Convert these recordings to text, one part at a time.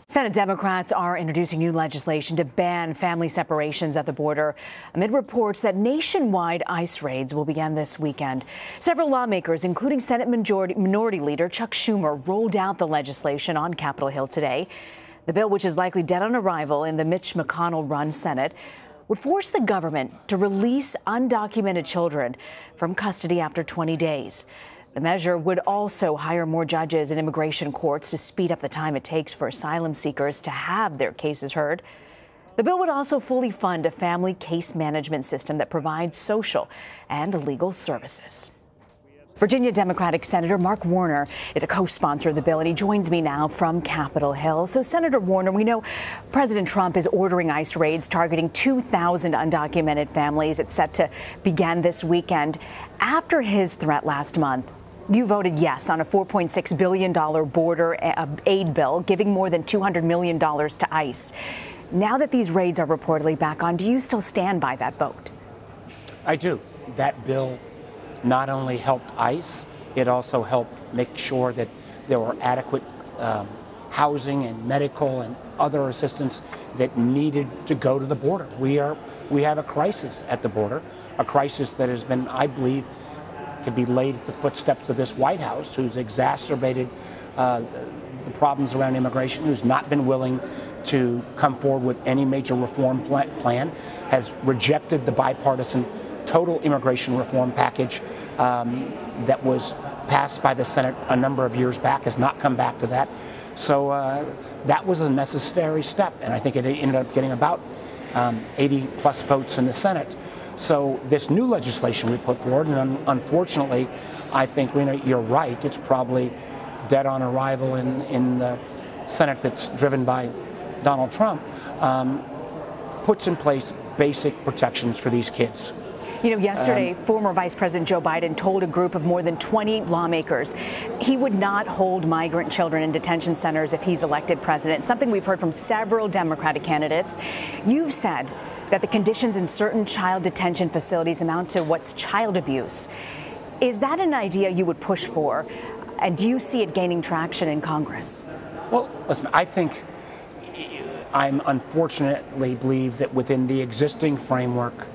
Senate Democrats are introducing new legislation to ban family separations at the border amid reports that nationwide ICE raids will begin this weekend. Several lawmakers, including Senate Minority Leader Chuck Schumer, rolled out the legislation on Capitol Hill today. The bill, which is likely dead on arrival in the Mitch McConnell-run Senate, would force the government to release undocumented children from custody after 20 days. The measure would also hire more judges in immigration courts to speed up the time it takes for asylum seekers to have their cases heard. The bill would also fully fund a family case management system that provides social and legal services. Virginia Democratic Senator Mark Warner is a co-sponsor of the bill, and he joins me now from Capitol Hill. So, Senator Warner, we know President Trump is ordering ICE raids targeting 2,000 undocumented families. It's set to begin this weekend. After his threat last month, you voted yes on a $4.6 billion border aid bill, giving more than $200 million to ICE. Now that these raids are reportedly back on, do you still stand by that vote? I do. That bill not only helped ICE, it also helped make sure that there were adequate housing and medical and other assistance that needed to go to the border. We have a crisis at the border, a crisis that has been, I believe, could be laid at the footsteps of this White House, who's exacerbated the problems around immigration, who's not been willing to come forward with any major reform plan, has rejected the bipartisan total immigration reform package that was passed by the Senate a number of years back, has not come back to that. So that was a necessary step, and I think it ended up getting about 80 plus votes in the Senate. So this new legislation we put forward, and unfortunately, I think, Rena, you're right, it's probably dead on arrival in the Senate that's driven by Donald Trump, puts in place basic protections for these kids. You know, yesterday, former Vice President Joe Biden told a group of more than 20 lawmakers he would not hold migrant children in detention centers if he's elected president, something we've heard from several Democratic candidates. You've said that the conditions in certain child detention facilities amount to what's child abuse. Is that an idea you would push for? And do you see it gaining traction in Congress? Well, listen, I think I'm unfortunately believe that within the existing framework,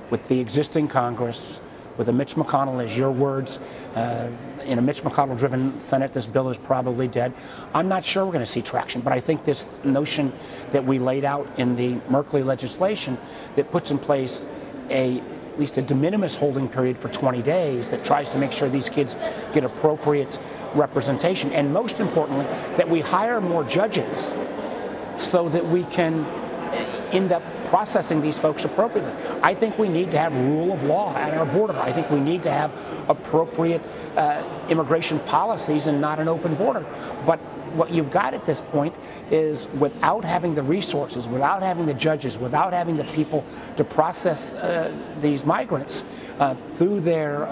with the existing Congress, with a Mitch McConnell, as your words, in a Mitch McConnell-driven Senate, this bill is probably dead. I'm not sure we're going to see traction, but I think this notion that we laid out in the Merkley legislation that puts in place at least a de minimis holding period for 20 days that tries to make sure these kids get appropriate representation, and most importantly, that we hire more judges so that we can end up processing these folks appropriately. I think we need to have rule of law at our border. I think we need to have appropriate immigration policies and not an open border. But what you've got at this point is, without having the resources, without having the judges, without having the people to process these migrants through their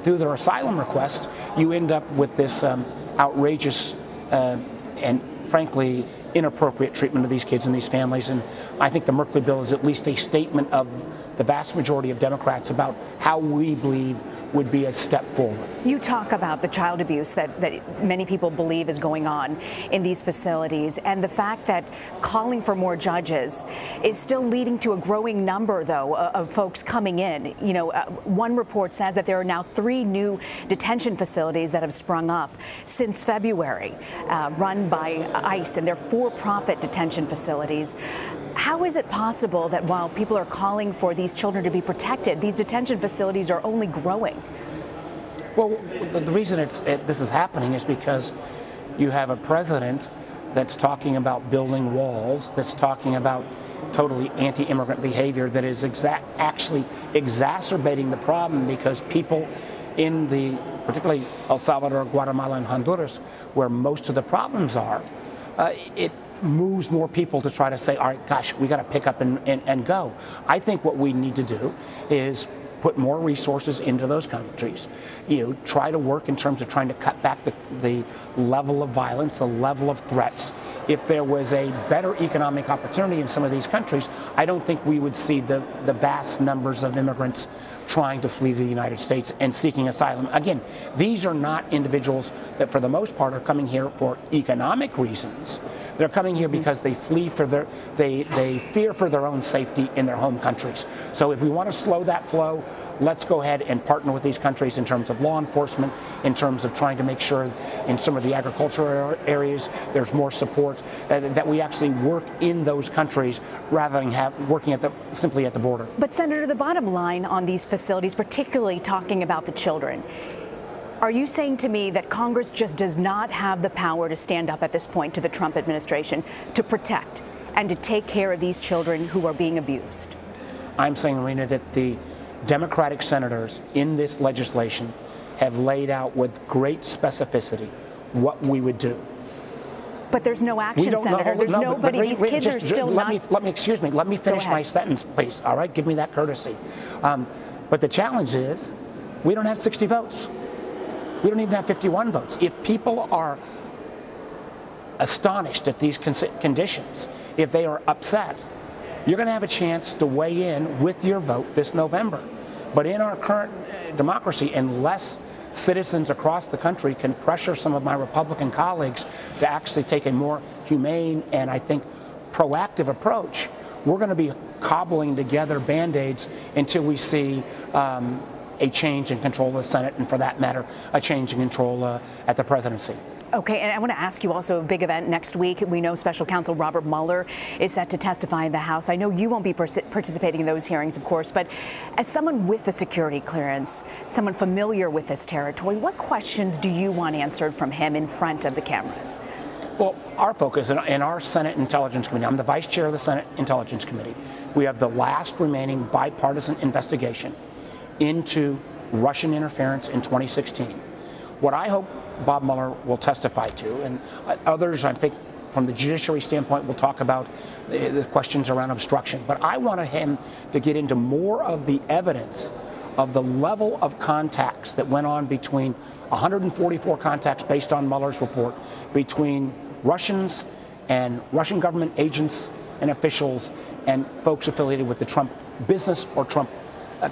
asylum requests, you end up with this outrageous and frankly inappropriate treatment of these kids and these families. And I think the Merkley bill is at least a statement of the vast majority of Democrats about how we believe would be a step forward. You talk about the child abuse that many people believe is going on in these facilities, and the fact that calling for more judges is still leading to a growing number, though, of folks coming in. You know, one report says that there are now 3 new detention facilities that have sprung up since February, run by ICE, and they're for-profit detention facilities. How is it possible that while people are calling for these children to be protected, these detention facilities are only growing? Well, the reason this is happening is because you have a president that's talking about building walls, that's talking about totally anti-immigrant behavior that is actually exacerbating the problem, because people in particularly El Salvador, Guatemala, and Honduras, where most of the problems are, it moves more people to try to say, all right, gosh, we got to pick up and go. I think what we need to do is put more resources into those countries, try to work in terms of trying to cut back the level of violence, the level of threats. If there was a better economic opportunity in some of these countries, I don't think we would see the vast numbers of immigrants trying to flee to the United States and seeking asylum. Again, these are not individuals that for the most part are coming here for economic reasons. They're coming here because they flee for they fear for their own safety in their home countries. So if we want to slow that flow, let's go ahead and partner with these countries in terms of law enforcement, in terms of trying to make sure in some of the agricultural areas there's more support, that we actually work in those countries rather than working simply at the border. But Senator, the bottom line on these facilities, particularly talking about the children, are you saying to me that Congress just does not have the power to stand up at this point to the Trump administration to protect and to take care of these children who are being abused? I'm saying, Rena, that the Democratic senators in this legislation have laid out with great specificity what we would do. But there's no action, Senator. There's nobody. These kids are still not. Let me finish my sentence, please. All right, give me that courtesy. But the challenge is, we don't have 60 votes. We don't even have 51 votes. If people are astonished at these conditions, if they are upset, you're going to have a chance to weigh in with your vote this November. But in our current democracy, unless citizens across the country can pressure some of my Republican colleagues to actually take a more humane and, I think, proactive approach, we're going to be cobbling together Band-Aids until we see a change in control of the Senate, and for that matter, a change in control at the presidency. Okay, and I want to ask you also a big event next week. We know Special Counsel Robert Mueller is set to testify in the House. I know you won't be participating in those hearings, of course, but as someone with a security clearance, someone familiar with this territory, what questions do you want answered from him in front of the cameras? Well, our focus in our Senate Intelligence Committee, I'm the vice chair of the Senate Intelligence Committee, we have the last remaining bipartisan investigation into Russian interference in 2016. What I hope Bob Mueller will testify to, and others, I think, from the judiciary standpoint, will talk about the questions around obstruction. But I wanted him to get into more of the evidence of the level of contacts that went on between 144 contacts based on Mueller's report between Russians and Russian government agents and officials and folks affiliated with the Trump business or Trump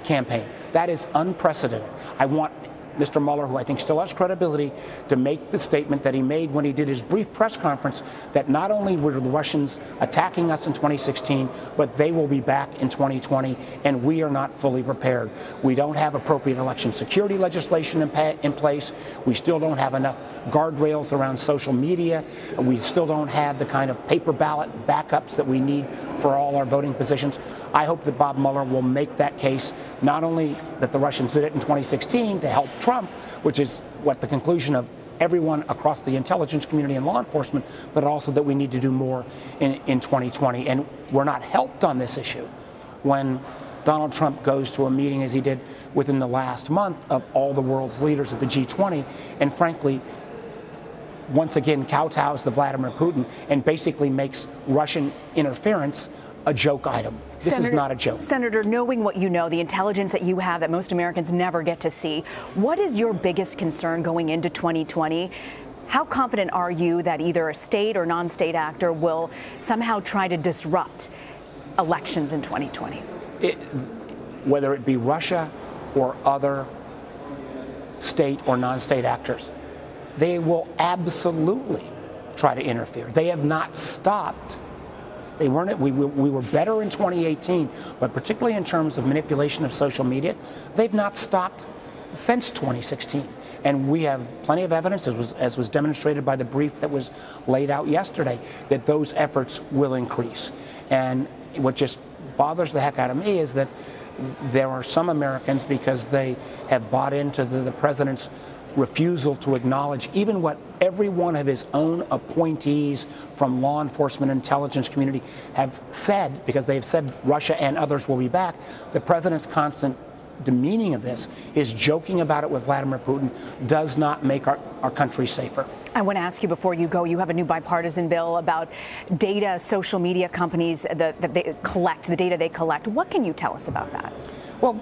campaign. That is unprecedented. I want Mr. Mueller, who I think still has credibility, to make the statement that he made when he did his brief press conference that not only were the Russians attacking us in 2016, but they will be back in 2020, and we are not fully prepared. We don't have appropriate election security legislation in place. We still don't have enough guardrails around social media. We still don't have the kind of paper ballot backups that we need for all our voting positions. I hope that Bob Mueller will make that case, not only that the Russians did it in 2016 to help Trump, which is what the conclusion of everyone across the intelligence community and law enforcement, but also that we need to do more in 2020. And we're not helped on this issue when Donald Trump goes to a meeting, as he did within the last month, of all the world's leaders at the G20, and frankly, once again kowtows to Vladimir Putin and basically makes Russian interference a joke item. This is not a joke. Senator, knowing what you know, the intelligence that you have that most Americans never get to see, what is your biggest concern going into 2020? How confident are you that either a state or non-state actor will somehow try to disrupt elections in 2020? Whether it be Russia or other state or non-state actors, they will absolutely try to interfere. They have not stopped. They weren't. We were better in 2018, but particularly in terms of manipulation of social media, they've not stopped since 2016. And we have plenty of evidence, as was demonstrated by the brief that was laid out yesterday, that those efforts will increase. And what just bothers the heck out of me is that there are some Americans, because they have bought into the president's refusal to acknowledge even what every one of his own appointees from law enforcement intelligence community have said, because they have said Russia and others will be back. The president's constant demeaning of this, his joking about it with Vladimir Putin, does not make our country safer. I want to ask you before you go, you have a new bipartisan bill about data social media companies that they collect, the data they collect. What can you tell us about that? Well,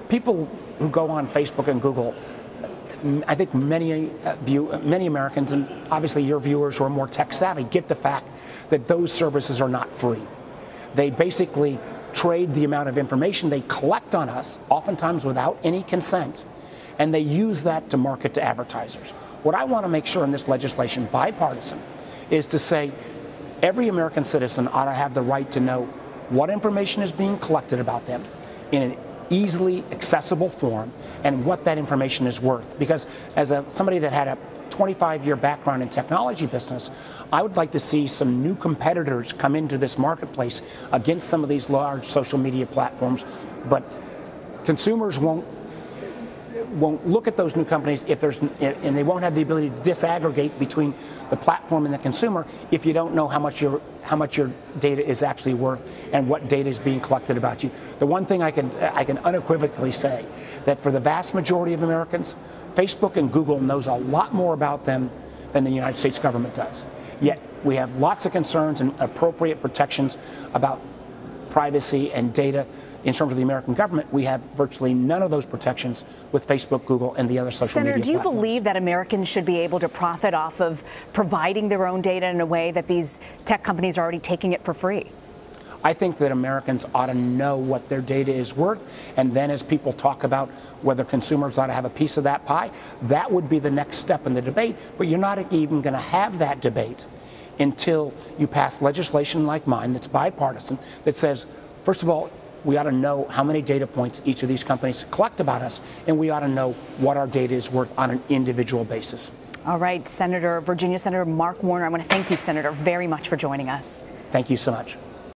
people who go on Facebook and Google, I think many Americans, and obviously your viewers who are more tech savvy, get the fact that those services are not free. They basically trade the amount of information they collect on us, oftentimes without any consent, and they use that to market to advertisers. What I want to make sure in this legislation, bipartisan, is to say every American citizen ought to have the right to know what information is being collected about them in an easily accessible form and what that information is worth. Because as somebody that had a 25-year background in technology business, I would like to see some new competitors come into this marketplace against some of these large social media platforms, but consumers won't look at those new companies and they won't have the ability to disaggregate between the platform and the consumer if you don't know how much your data is actually worth and what data is being collected about you. The one thing I can unequivocally say that for the vast majority of Americans, Facebook and Google knows a lot more about them than the United States government does. Yet we have lots of concerns and appropriate protections about privacy and data. In terms of the American government, we have virtually none of those protections with Facebook, Google, and the other social media platforms. Senator, do you believe that Americans should be able to profit off of providing their own data in a way that these tech companies are already taking it for free? I think that Americans ought to know what their data is worth, and then as people talk about whether consumers ought to have a piece of that pie, that would be the next step in the debate. But you're not even going to have that debate until you pass legislation like mine that's bipartisan that says, first of all, we ought to know how many data points each of these companies collect about us, and we ought to know what our data is worth on an individual basis. All right, Virginia Senator Mark Warner, I want to thank you, Senator, very much for joining us. Thank you so much.